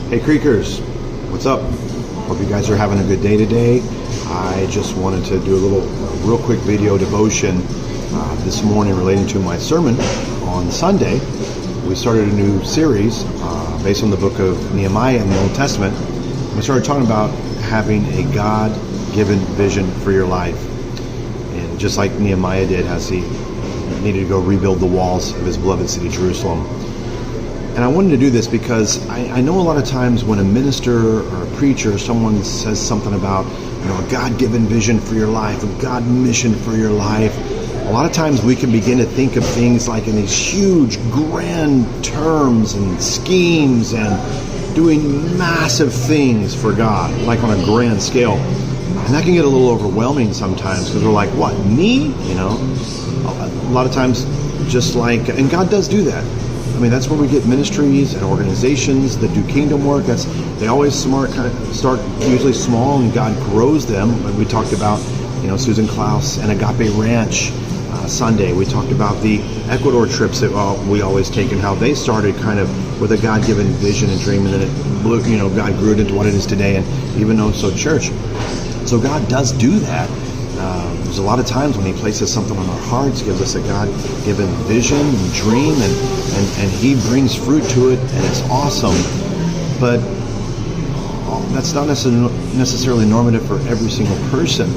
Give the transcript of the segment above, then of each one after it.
Hey Creekers, what's up? Hope you guys are having a good day today. I just wanted to do a real quick video devotion this morning relating to my sermon on Sunday. We started a new series based on the book of Nehemiah in the Old Testament. We started talking about having a God-given vision for your life. And just like Nehemiah did as he needed to go rebuild the walls of his beloved city, Jerusalem. And I wanted to do this because I know a lot of times when a minister or a preacher or someone says something about, a God-given vision for your life, a God mission for your life, a lot of times we can begin to think of things like in these huge, grand terms and schemes and doing massive things for God, like on a grand scale. And that can get a little overwhelming sometimes because we're like, what, me? A lot of times and God does do that. That's where we get ministries and organizations that do kingdom work. They always start usually small, and God grows them. We talked about, Susan Klaus and Agape Ranch Sunday. We talked about the Ecuador trips that we always take and how they started kind of with a God-given vision and dream, and then it blew, God grew it into what it is today, and even though so church. So God does do that. There's a lot of times when He places something on our hearts, gives us a God-given vision and dream, and He brings fruit to it, and it's awesome. But that's not necessarily normative for every single person.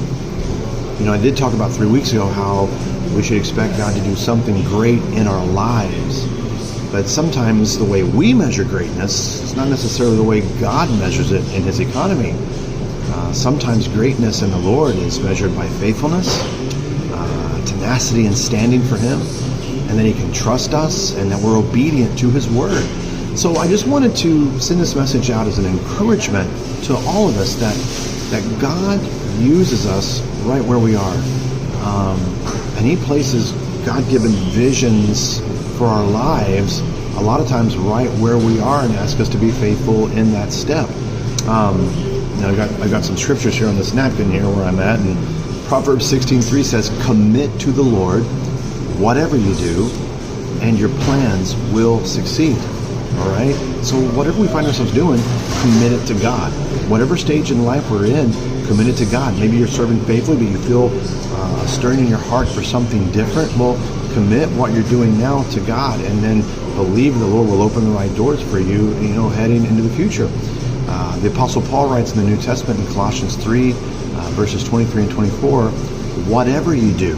I did talk about 3 weeks ago how we should expect God to do something great in our lives. But sometimes the way we measure greatness is not necessarily the way God measures it in His economy. Sometimes greatness in the Lord is measured by faithfulness, tenacity and standing for Him, and that He can trust us and that we're obedient to His word. So I just wanted to send this message out as an encouragement to all of us that God uses us right where we are. And He places God-given visions for our lives a lot of times right where we are and asks us to be faithful in that step. I got some scriptures here on this napkin here where I'm at, and Proverbs 16:3 says, "Commit to the Lord whatever you do, and your plans will succeed." All right? So whatever we find ourselves doing, commit it to God. Whatever stage in life we're in, commit it to God. Maybe you're serving faithfully, but you feel a stirring in your heart for something different. Well, commit what you're doing now to God, and then believe the Lord will open the right doors for you, heading into the future. The Apostle Paul writes in the New Testament in Colossians 3, verses 23 and 24, "Whatever you do,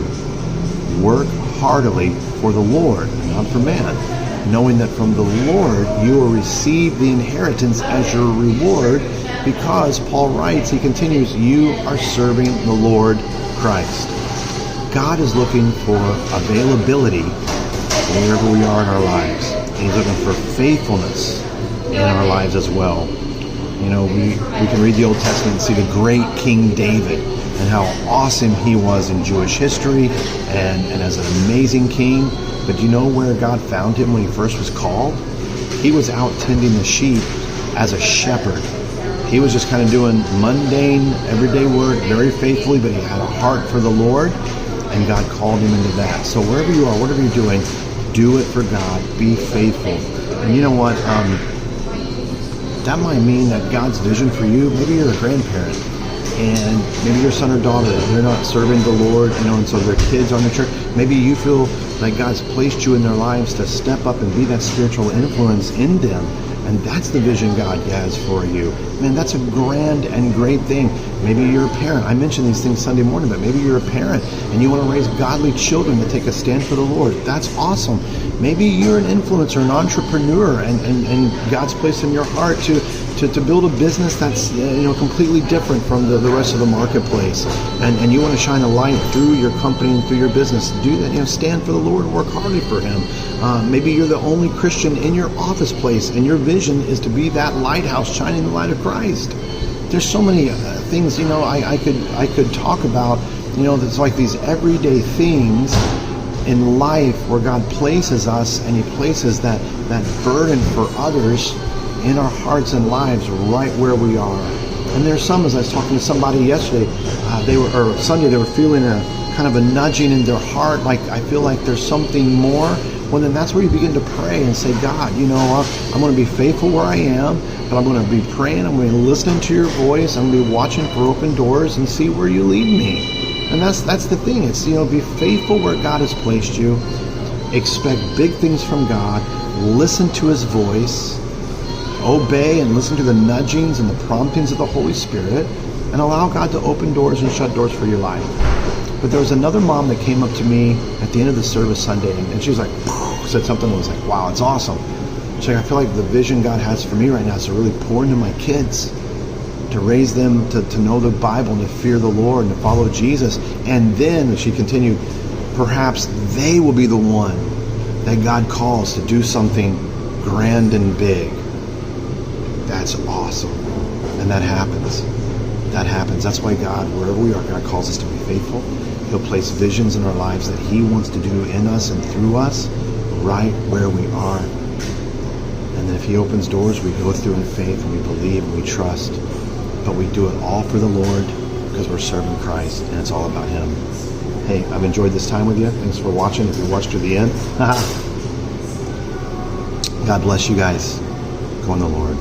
work heartily for the Lord, not for man, knowing that from the Lord you will receive the inheritance as your reward, because," Paul writes, he continues, "you are serving the Lord Christ." God is looking for availability wherever we are in our lives. And He's looking for faithfulness in our lives as well. We can read the Old Testament and see the great King David and how awesome he was in Jewish history and as an amazing king. But do you know where God found him when he first was called? He was out tending the sheep as a shepherd. He was just kind of doing mundane, everyday work very faithfully, but he had a heart for the Lord, and God called him into that. So wherever you are, whatever you're doing, do it for God. Be faithful. And you know what? That might mean that God's vision for you, maybe you're a grandparent, and maybe your son or daughter, they're not serving the Lord, and so their kids are in the church. Maybe you feel like God's placed you in their lives to step up and be that spiritual influence in them. And that's the vision God has for you. Man, that's a grand and great thing. Maybe you're a parent. I mentioned these things Sunday morning, but maybe you're a parent and you want to raise godly children to take a stand for the Lord. That's awesome. Maybe you're an influencer, an entrepreneur, and God's placed in your heart to build a business that's completely different from the rest of the marketplace. And you want to shine a light through your company and through your business. Do that. Stand for the Lord, work hardly for Him. Maybe you're the only Christian in your office place, and your vision is to be that lighthouse shining the light of Christ. There's so many things, I could talk about, that's like these everyday things in life where God places us, and He places that burden for others in our hearts and lives right where we are. And there's some, as I was talking to somebody yesterday, Sunday, they were feeling a kind of a nudging in their heart, like I feel like there's something more well, then that's where you begin to pray and say, God, I'm going to be faithful where I am, but I'm going to be praying, I'm going to be listening to your voice, I'm going to be watching for open doors and see where you lead me. And that's the thing. It's, be faithful where God has placed you. Expect big things from God. Listen to his voice. Obey and listen to the nudgings and the promptings of the Holy Spirit, and allow God to open doors and shut doors for your life. But there was another mom that came up to me at the end of the service Sunday, and she was like, said something that was like, wow, it's awesome. She's like, I feel like the vision God has for me right now is to really pour into my kids, to raise them to know the Bible and to fear the Lord and to follow Jesus. And then, she continued, perhaps they will be the one that God calls to do something grand and big. That's awesome. And that happens. That happens. That's why God, wherever we are, God calls us to be faithful. He'll place visions in our lives that he wants to do in us and through us right where we are. And then if he opens doors, we go through in faith and we believe and we trust. But we do it all for the Lord because we're serving Christ and it's all about him. Hey, I've enjoyed this time with you. Thanks for watching. If you watched to the end, God bless you guys. Go in the Lord.